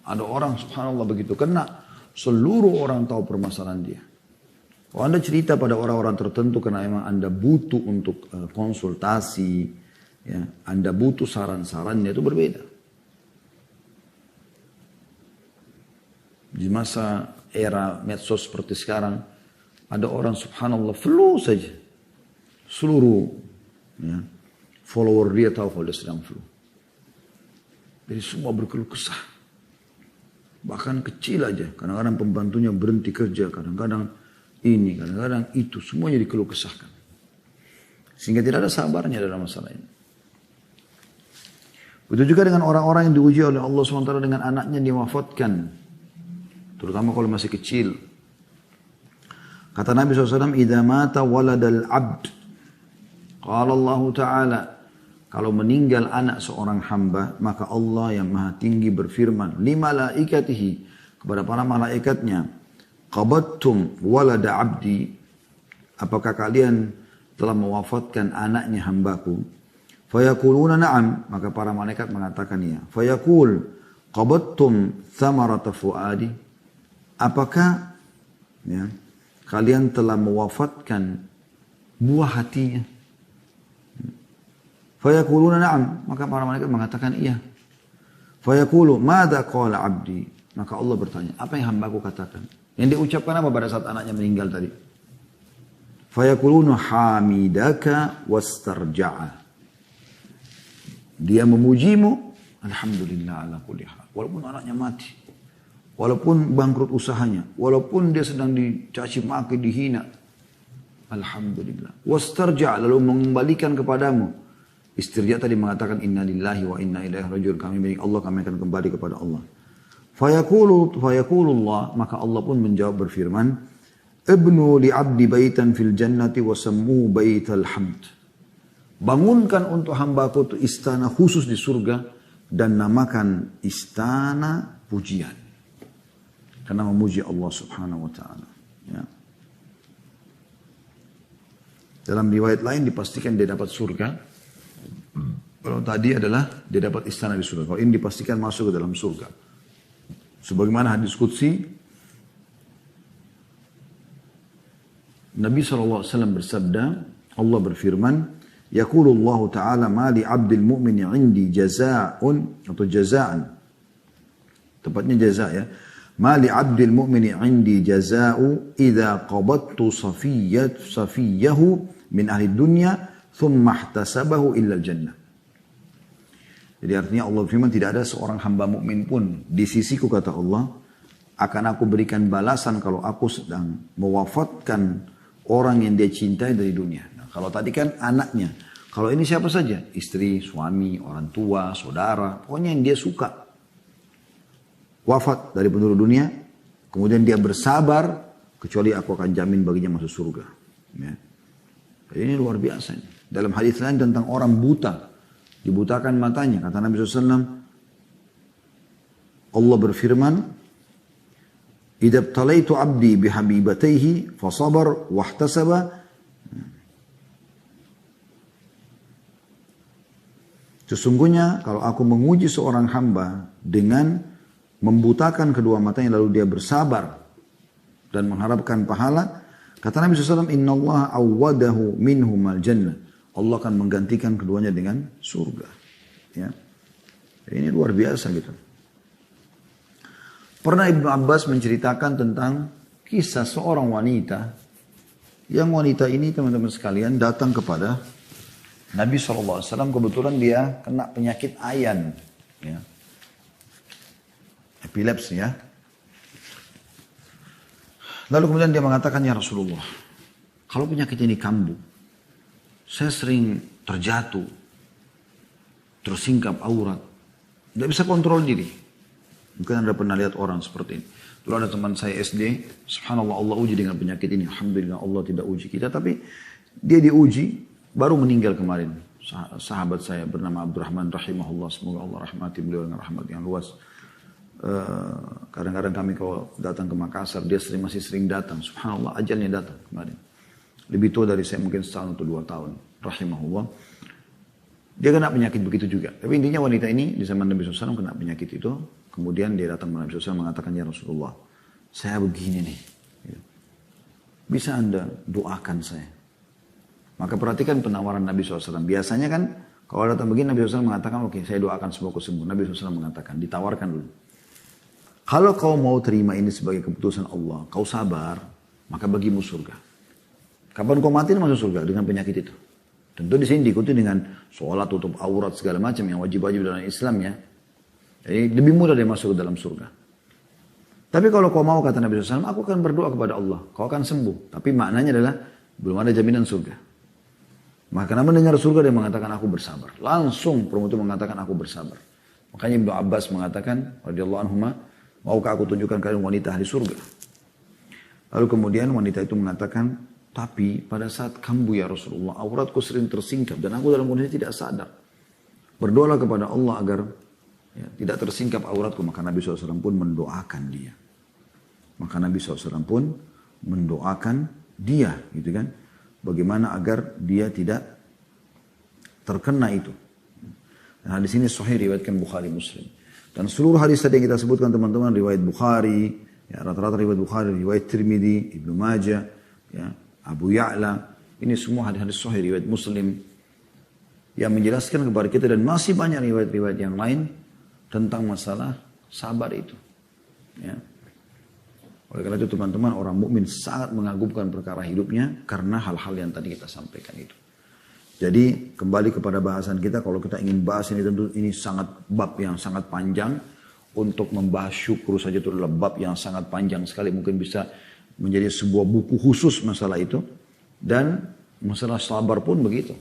Ada orang subhanallah begitu kena, seluruh orang tahu permasalahan dia. Kalau Anda cerita pada orang-orang tertentu karena memang Anda butuh untuk konsultasi, ya, Anda butuh saran-sarannya, itu berbeda. Di masa era medsos seperti sekarang, ada orang subhanallah flu saja. Seluruh ya, follower dia tahu kalau dia sedang flu. Jadi semua berkeluh kesah. Bahkan kecil aja. Kadang-kadang pembantunya berhenti kerja. Kadang-kadang ini, kadang-kadang itu. Semuanya dikeluh kesahkan. Sehingga tidak ada sabarnya dalam masalah ini. Begitu juga dengan orang-orang yang diuji oleh Allah SWT dengan anaknya diwafatkan. Terutama kalau masih kecil. Kata Nabi SAW, "Idza mata waladal abd." Qala Allah Ta'ala, kalau meninggal anak seorang hamba, maka Allah yang maha tinggi berfirman, li malaikatihi, kepada para malaikatnya, qabattum walada abdi, apakah kalian telah mewafatkan anaknya hambaku? Fayakuluna na'am, maka para malaikat mengatakan ya. Fayakul, qabattum thamarata fuadi, apakah ya, kalian telah mewafatkan buah hatinya? Fayakuluna na'am, maka para malaikat mengatakan iya. Fayakulu, madza qala abdi, maka Allah bertanya, apa yang hambaku katakan? Yang diucapkan apa pada saat anaknya meninggal tadi? Fayakuluna hamidaka wastarja'a, dia memujimu, alhamdulillah ala kulli hal, walaupun anaknya mati, walaupun bangkrut usahanya, walaupun dia sedang dicaci maki, dihina, alhamdulillah. Wastarja', lalu mengembalikan kepadamu. Istirja' tadi mengatakan inna lillahi wa inna ilaihi raji'un, kami milik Allah, kami akan kembali kepada Allah. Fayakulullah, maka Allah pun menjawab berfirman, ibnu li abdi baitan fil jannati wa sammu baital hamd. Bangunkan untuk hambaku itu istana khusus di surga dan namakan istana pujian. Karena memuji Allah Subhanahu wa taala, ya. Dalam riwayat lain dipastikan dia dapat surga. Kalau tadi adalah dia dapat istana di surga. Kalau ini dipastikan masuk ke dalam surga. Sebagaimana hadis qudsi, Nabi SAW bersabda, Allah berfirman, yaqulullahu ta'ala ma li 'abdil mu'mini 'indi jazaa'un, atau jaza'an. Tepatnya jaza' ya. Ma li 'abdil mu'mini 'indi jazaa'u idza qabattu safiyahu min ahli dunya thumma ihtasabahu illa al-jannah. Jadi artinya Allah firman, tidak ada seorang hamba mukmin pun di sisiku, kata Allah, akan aku berikan balasan kalau aku sedang mewafatkan orang yang dia cintai dari dunia. Nah, kalau tadi kan anaknya, kalau ini siapa saja, istri, suami, orang tua, saudara, pokoknya yang dia suka wafat dari penduduk dunia, kemudian dia bersabar, kecuali aku akan jamin baginya masuk surga. Ya. Ini luar biasa. Dalam hadis lain tentang orang buta, dibutakan matanya, kata Nabi SAW, Allah berfirman, idza ibtalaitu abdi bihabibataihi fasabar wahtasaba, sesungguhnya kalau aku menguji seorang hamba dengan membutakan kedua matanya lalu dia bersabar dan mengharapkan pahala, kata Nabi SAW, inna Allah awwadahu minhum al-jannah, Allah akan menggantikan keduanya dengan surga. Ya. Ini luar biasa gitu. Pernah Ibnu Abbas menceritakan tentang kisah seorang wanita, yang wanita ini teman-teman sekalian datang kepada Nabi SAW, kebetulan dia kena penyakit ayan. Ya. Epilepsi ya. Lalu kemudian dia mengatakan, ya Rasulullah, kalau penyakit ini kambuh, saya sering terjatuh, tersingkap aurat, tidak bisa kontrol diri. Mungkin Anda pernah lihat orang seperti ini. Dulu ada teman saya SD, subhanallah Allah uji dengan penyakit ini. Alhamdulillah Allah tidak uji kita, tapi dia diuji, baru meninggal kemarin. Sahabat saya bernama Abdurrahman rahimahullah, semoga Allah rahmati beliau dengan rahmat yang luas. Kadang-kadang kami kalau datang ke Makassar, dia masih sering datang. Subhanallah, ajalnya datang kemarin. Lebih tua dari saya mungkin setahun atau 2 tahun. Rahimahullah. Dia kena penyakit begitu juga. Tapi intinya wanita ini di zaman Nabi SAW kena penyakit itu. Kemudian dia datang ke Nabi SAW mengatakan, ya Rasulullah, saya begini nih. bisa Anda doakan saya. Maka perhatikan penawaran Nabi SAW. Biasanya kan kalau datang begini Nabi SAW mengatakan, oke saya doakan semoga sembuh. Nabi SAW mengatakan, ditawarkan dulu. Kalau kau mau terima ini sebagai keputusan Allah, kau sabar, maka bagimu surga. Kapan kau mati masuk surga dengan penyakit itu. Tentu di sini diikuti dengan sholat, tutup aurat, segala macam yang wajib-wajib dalam Islam ya. Jadi lebih mudah dia masuk ke dalam surga. Tapi kalau kau mau kata Nabi SAW, aku akan berdoa kepada Allah. Kau akan sembuh. Tapi maknanya adalah belum ada jaminan surga. Maka karena mendengar surga dia mengatakan aku bersabar. Langsung perempuan itu mengatakan aku bersabar. Makanya Ibnu Abbas mengatakan, radhiyallahu anhuma, maukah aku tunjukkan kalian wanita ahli surga? Lalu kemudian wanita itu mengatakan, tapi pada saat kambuh ya Rasulullah, auratku sering tersingkap dan aku dalam kondisi tidak sadar. Berdoalah kepada Allah agar ya, tidak tersingkap auratku. Maka Nabi SAW pun mendoakan dia. Maka Nabi SAW pun mendoakan dia, gitu kan? Bagaimana agar dia tidak terkena itu. Dan hadis ini sahih riwayatkan Bukhari Muslim. Dan seluruh hadis tadi yang kita sebutkan teman-teman riwayat Bukhari, ya, rata-rata riwayat Bukhari, riwayat Tirmidzi, Ibnu Majah, ya, Abu Ya'la, ini semua hadis-hadis sahih riwayat Muslim yang menjelaskan kepada kita dan masih banyak riwayat-riwayat yang lain tentang masalah sabar itu. Ya. Oleh karena itu teman-teman, orang mukmin sangat mengagumkan perkara hidupnya karena hal-hal yang tadi kita sampaikan itu. Jadi kembali kepada bahasan kita, kalau kita ingin bahas ini tentu ini sangat bab yang sangat panjang. Untuk membahas syukur saja itu adalah bab yang sangat panjang sekali, mungkin bisa menjadi sebuah buku khusus masalah itu. Dan masalah sabar pun begitu.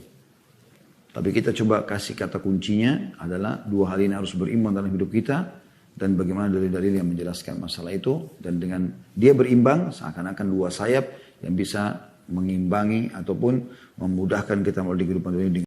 Tapi kita coba kasih kata kuncinya adalah dua hal ini harus berimbang dalam hidup kita. Dan bagaimana dalil-dalil yang menjelaskan masalah itu. Dan dengan dia berimbang seakan-akan dua sayap yang bisa mengimbangi ataupun memudahkan kita melalui kehidupan dunia.